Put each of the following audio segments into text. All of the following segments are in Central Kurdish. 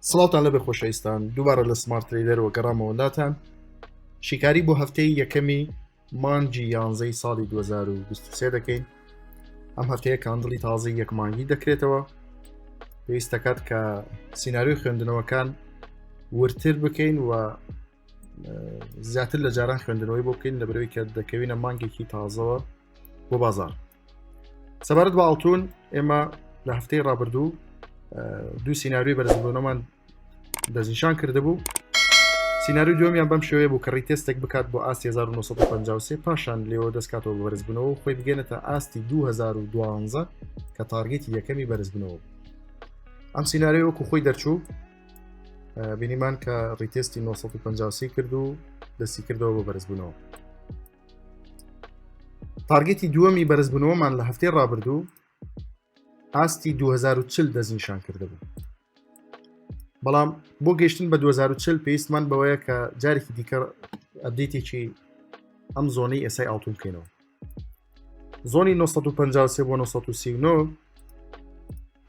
سڵاوتان لەبێ خۆشەویستان دووبارە لە سمارت ترێدەر و گەڕامەوەلاتان شیکاری بۆ هەفتەی یەکەمی مانگی 11 ساڵی 2023 دەکەین. ئەم هەفتەیە کاندڵی تازی یەک مانگی دەکرێتەوە. پێویست دەکات کە سیناریۆی خوێندنەوەکان ورتر بکەین و زیاتر لە جاران خوێندنەوەی بۆ بکەین لەبەرەوەی کە دەکەوینە مانگێکی تازەوە بۆ بازار. سەبارەت بە ئاڵتون ئێمە لە هەفتەی ڕابردوو دوو سیناریۆی بەرزبوونەمان دەستنیشان کرده بوو. سیناریۆی دووەمیان بەم شێوەیە بوو کە ڕیتێستێک بکات بۆ ئاستی 1953 پاشان لێەوە دەستکاتەوە بە بەرزبوونەوە خۆی بگەنێتە ئاستی 2012 کە تارگێتی یەکەمی بەرزبوونەوە. ئەم سیناریۆ وەکو خۆی دەرچوو بینیمان کە ڕیتێستی 1953 کرد و دەستی کردەوە بۆ بەرزبوونەوە. تارگێتی دووەمی بەرزبوونەوەمان لە هەفتەی ڕابردوو ئاستی 2040 دەستنیشان کرده بوو. بەڵام بۆ گەیشتن بە 2040 پێویستمان بەوەیە کە جارێکی دیکە ئەبدێتێکی ئەم زۆنەی ئێسای ئاڵتون بکەینەوە. زۆنی 1953 بۆ 1939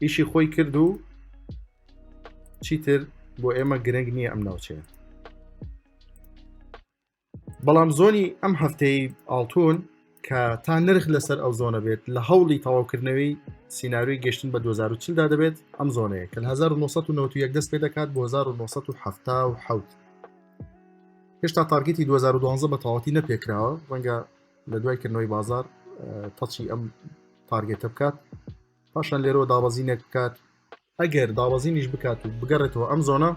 ئیشی خۆی کرد و چیتر بۆ ئێمە گرنگ نییە ئەم ناوچەیە. بەڵام زۆنی ئەم هەفتەی ئاڵتون کە تا نرخ لەسەر ئەو زۆنە بێت لە هەوڵی تەواوکردنەوەی سیناریۆی گەشتن بە 2040 دا دەبێت ئەم زۆنەیە کە 1991 دەست پێ دەکات بۆ 1970. هێشتا تارگێتی 2012 بە تەواوەتی نەپێکراوە، ڕەنگە لە دوای کردنەوەی بازار تەچی ئەم تارگێتە بکات پاشان لێرەوە دابەزینێک بکات. ئەگەر دابەزینیش بکات و بگەڕێتەوە ئەم زۆنە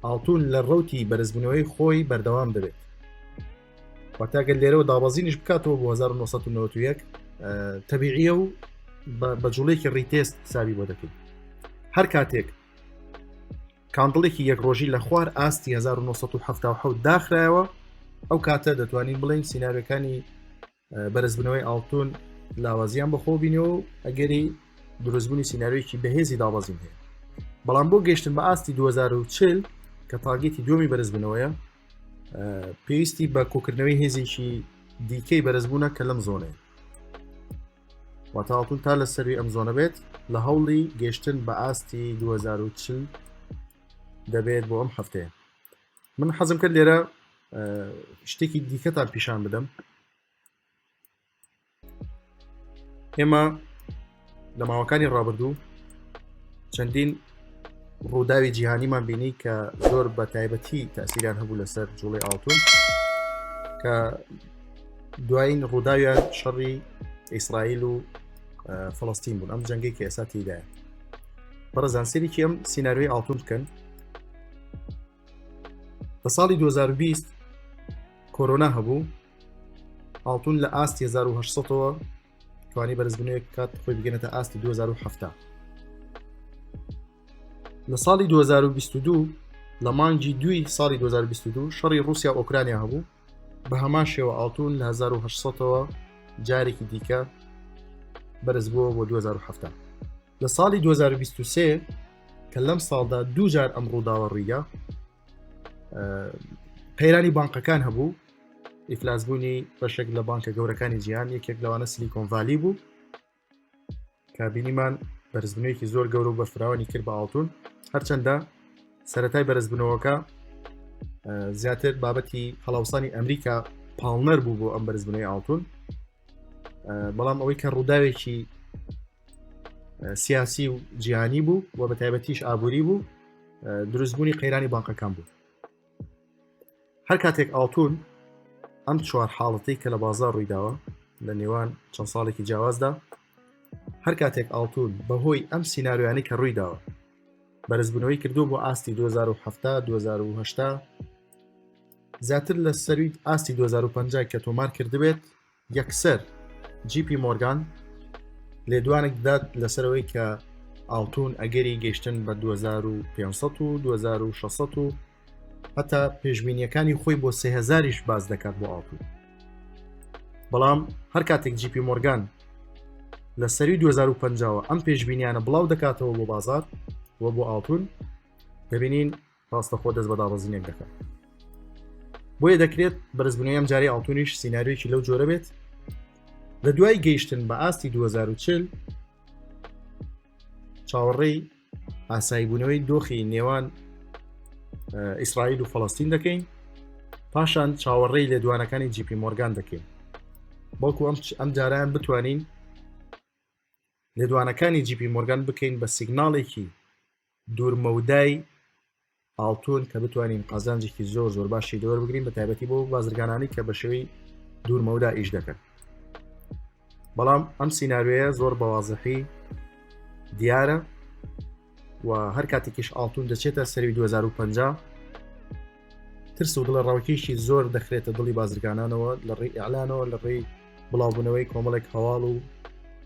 ئاڵتون لە ڕەوتی بەرزبوونەوەی خۆی بەردەوام دەبێت. واتاگەر لێرەوە دابەزینیش بکاتەوە بۆ 1991 تەبیعیە و بە جوڵێکی ڕیتێست حسابی بۆ دەکەیت. هەر کاتێک کاندڵێکی یەک ڕۆژی لە خوار ئاستی 1970 داخرایەوە ئەو کاتە دەتوانین بڵین سیناریۆکانی بەرزبوونەوەی ئاڵتون لاوازیان بەخۆ بینەوە و ئەگەری دروستبوونی سیناریۆیەکی بەهێزی دابەزین هەیە. بەڵام بۆ گەیشتن بە ئاستی 2040 کە تارگێتی دووەمی بەرزبوونەوەیە پێویستی بە کۆکردنەوەی هێزێکی دیکەی بەرزبوونە کە لەم زۆنەیە. واتە ئاڵتون تا لە سەروی ئەم زۆنە بێت لە هەوڵی گەشتن بە ئاستی 2040 دەبێت بۆ ئەم هەفتەیە. من حەزم کرد لێرە شتێکی دیکەتان پیشان بدەم. ئێمە لە ماوەکانی ڕابردوو چەندین ڕووداوی جیهانیمان بینی کە زۆر بە تایبەتی تەسیریان هەبوو لەسەر جوڵەی ئاڵتون کە دوایین ڕووداویان شەڕی ئیسرائیل و فەڵەستین بوون. ئەم جەنگەی کە ئێستا تێدایە. بەڕێزان سێریکی ئەم سیناریۆی ئاڵتون بکەن. لە ساڵی 2020 کۆرۆنا هەبوو، ئاڵتون لە ئاستی 1800ەوە توانی بەرزبوونەوەی کات خۆی بگەنێتە ئاستی 2070. لە ساڵی 2022 لە مانگی دوی ساڵی 2022 شەڕی رووسیا ئۆکرانیا هەبوو، بە هەمان شێوە ئاڵتون لە 1800ەوە جارێکی دیکە بەرز بووە بۆ 2070. لە ساڵی 2023 کە لەم ساڵدا دوو جار ئەم ڕووداوە ڕیگا پەیرانی بانقەکان هەبوو، ئیفلاسبوونی بەشێک لە بانکە گەورەکانی جیهان، یەکێک لەوانە سیلیکۆن ڤالی بوو کە بینیمان بەرزبوونەوەیەکی زۆر گەورە و بەرفراوانی کرد بە ئاڵتون. هەرچەندە سەرەتای بەرزبوونەوەکە زیاتر بابەتی هەڵاوسانی ئەمریکا پاڵنەر بوو بۆ ئەم بەرزبوونەوەی ئاڵتون، بەڵام ئەوەی کە ڕووداوێکی سیاسی و جیهانی بوو و بە تایبەتیش ئابووری بوو دروستبوونی قەیرانی بانقەکان بوو. هەر کاتێک ئاڵتون ئەم چوار حاڵەتەی کە لە بازار ڕوویداوە لە نێوان چەند ساڵێکی جیاوازدا، هەر کاتێک ئاڵتون بەهۆی ئەم سیناریۆیانەی کە ڕوویداوە بەرزبوونەوەی کردو بۆ ئاستی 2070 2080 زیاتر لە سەروی ئاستی 2050 کە تۆمار کردبێت یەکسەر جیپی مۆرگان لێدوانێک داد لەسەرەوەی کە ئاڵتون ئەگەری گەیشتن بە 2500 و 2600 و هەتا پێشبینیەکانی خۆی بۆ 3000یش باز دەکات بۆ ئاڵتون. بەڵام هەر کاتێک جیپی مۆرگان لە سەروی 2050 ئەم پێشبینیانە بڵاو دەکاتەوە بۆ بازار و بۆ ئاڵتون دەبینین ڕاستەخۆ دەست بە دابەزینێک دەکات. بۆیە دەکرێت بەرزبوونەوەی ئەم جارەی ئاڵتونیش سیناریۆیەکی لەو جۆرە بێت. لە دوای گەیشتن بە ئاستی 2040 چاوەڕێی ئاساییبوونەوەی دۆخی نێوان ئیسرائیل و فەڵەستین دەکەین، پاشان چاوەڕێی لێدوانەکانی جیپی مۆرگان دەکەین، بەڵکو ئەم جاران بتوانین لێدوانەکانی جیپی مۆرگان بکەین بە سیگناڵێکی دوورمەودای ئاڵتون کە بتوانین قازانجێکی زۆر زۆر باشی دەوەر بگرین، بە تایبەتی بۆ بازرگانانی کە بە شێوەی دوورمەودا ئیش دەکەن. بەڵام ئەم سیناریۆیە زۆر بەوازحی دیارە و هەر کاتێکیش ئاڵتون دەچێتە سەروی 2050 ترس و دڵە ڕاوکیشی زۆر دەخرێتە دڵی بازرگانانەوە لە ڕێی ئیعلانەوە، لە ڕێی بڵاوبوونەوەی کۆمەڵێک هەواڵ و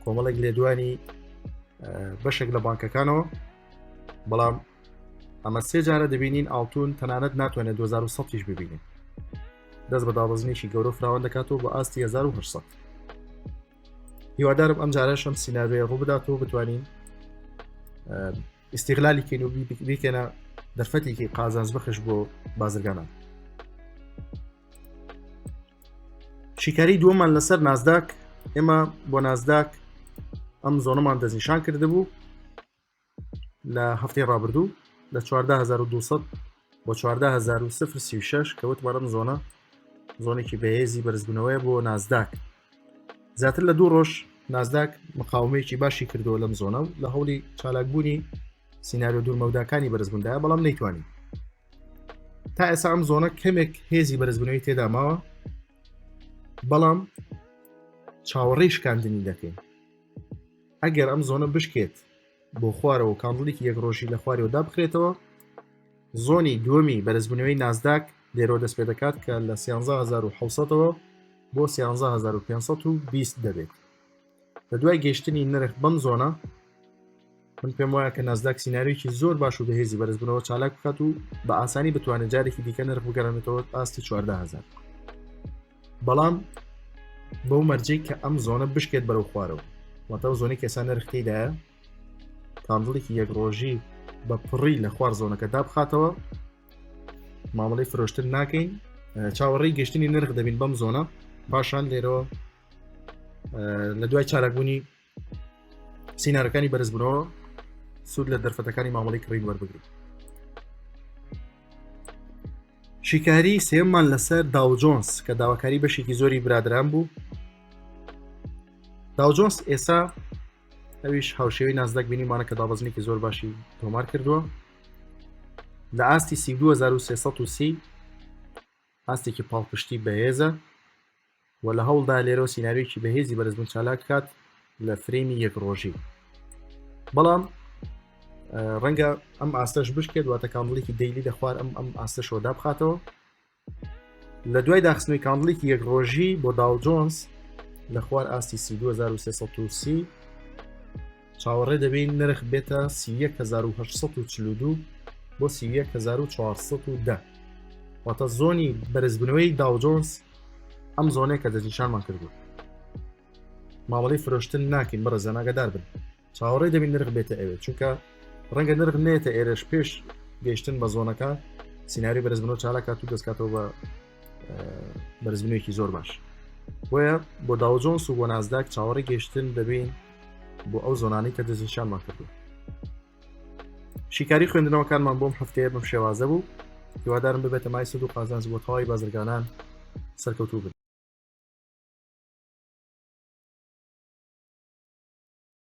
کۆمەڵێک لێدوانی بەشێک لە بانکەکانەوە. بەڵام ئەمە سێ جارە دەبینین ئاڵتون تەنانەت ناتوانێت 2100 ببینێت، دەست بە دابەزنێکی گەورە فراوان دەکاتەوە بە ئاستی 1800. هیوادارم ئەم جارەش ئەم سیناریۆیە ڕوو بداتەوە بتوانین ئیستیغلالی کەین و بیکەنە دەرفەتێکی قازانج بەخش بۆ بازرگانان. شیکاری دووەمان لەسەر نازداک. ئێمە بۆ نازداک ئەم زۆنەمان دەستنیشان کردبوو لە هەفتەی ڕابردوو لە 14200 بۆ 14036 کە وتمانم زۆنێکی بەهێزی بەرزبوونەوەی بۆ نازداک. زیاتر لە 2 ڕۆژ نازداک مقاومەیەکی باشی کردەوە لەم زۆنە و لە هەوڵی چالاکبوونی سیناریۆ دوورمەوداکانی بەرزبووندایە، بەڵام نەیتوانی. تا ئێستا ئەم زۆنە کەمێک هێزی بەرزبوونەوەی تێدا ماوە، بەڵام چاوەڕێی شکاندنی دەکەین. ئەگەر ئەم زۆنە بشکێت بۆ خوارەوە کاندڵێکی یەک ڕۆژی لە خواریەوەدا بخرێتەوە، زۆنی دووەمی بەرزبوونەوەی نازداک لێرەوە دەست پێ دەکات کە لە 13700ەوە بۆ 13520 دەبێت. لە دوای گەشتنی نرخ بەم زۆنە من پێم وایە کە نازداک سیناریۆیەکی زۆر باش و بەهێزی بەرزبوونەوە چالاک بکات و بە ئاسانی بتوانێت جارێکی دیکە نرخ بگەڕێنێتەوە ئاستی 14000. بەڵام بەو مەرجەی کە ئەم زۆنە بشکێت بەرەو خوارەوە، واتە زۆنی کەسا نرخ تێدایە کاندڵێکی یەک ڕۆژی بە پڕی لە خوار زۆنەکەدا بخاتەوە، مامەڵەی فرۆشتن ناکەین، چاوەڕێی گەشتنی نرخ دەبین بەم زۆنە، پاشان لێرەوە لە دوای چالاکبوونی سینارەکانی بەرزبوونەوە سوود لە دەرفەتەکانی مامەڵەی کڕین وەربگرین. شیکاری سێممان لەسەر داو جۆنس کە داواکاری بەشێکی زۆری برادران بوو. داو جۆنس ئێستا ئەویش هاوشێوەی نازداک بینیمانە کە دابەزنێکی زۆر باشی تۆمار کردووە لە ئاستی 32330 ئاستێکی پاڵپشتی بەهێزە و لە هەوڵدا لێرەوە سیناریۆیەکی بەهێزی بەرزبوون چالاک کات لە فرێمی یەک ڕۆژی. بەڵام ڕەنگە ئەم ئاستەش بشکێت واتە کاندڵێکی دەیلی دەخوار ئەم ئاستەشەوەدا بخاتەوە. لە دوای داخستنەوەی کاندڵێکی یەک ڕۆژی بۆ داو جۆنس لە خوار ئاستی 32330 چاوەڕێ دەبین نرخ بێتە 31842 بۆ 31410. واتە زۆنی بەرزبوونەوەی داو جۆنس ئەم زۆنەیە کە دەستنیشانمان کردووە. مامەڵەی فرۆشتن ناکەین، بەڕێزان ئاگادار بن، چاوەڕێ دەبین نرخ بێتە ئەوێ، چونکە ڕەنگە نرخ نێتە ئێرەش پێش گەیشتن بە زۆنەکە سیناری بەرزبوونەوە چالاکات و دەستکاتەوە بە بەرزبوونەوەیەکی زۆر باش. بۆیە بۆ داو جۆنس و بۆ نازداک چاوەڕێی گەیشتن دەبین بۆ ئەو زۆنانەی کە دەستنیشانمان کردووە. شیکاری خوێندنەوەکانمان بۆم هەفتەیە بەم شێوازە بوو. هیوادارم ببێتە مای سود و قازانج بۆ تەواوی بازرگانان سەرکەوتوو بن.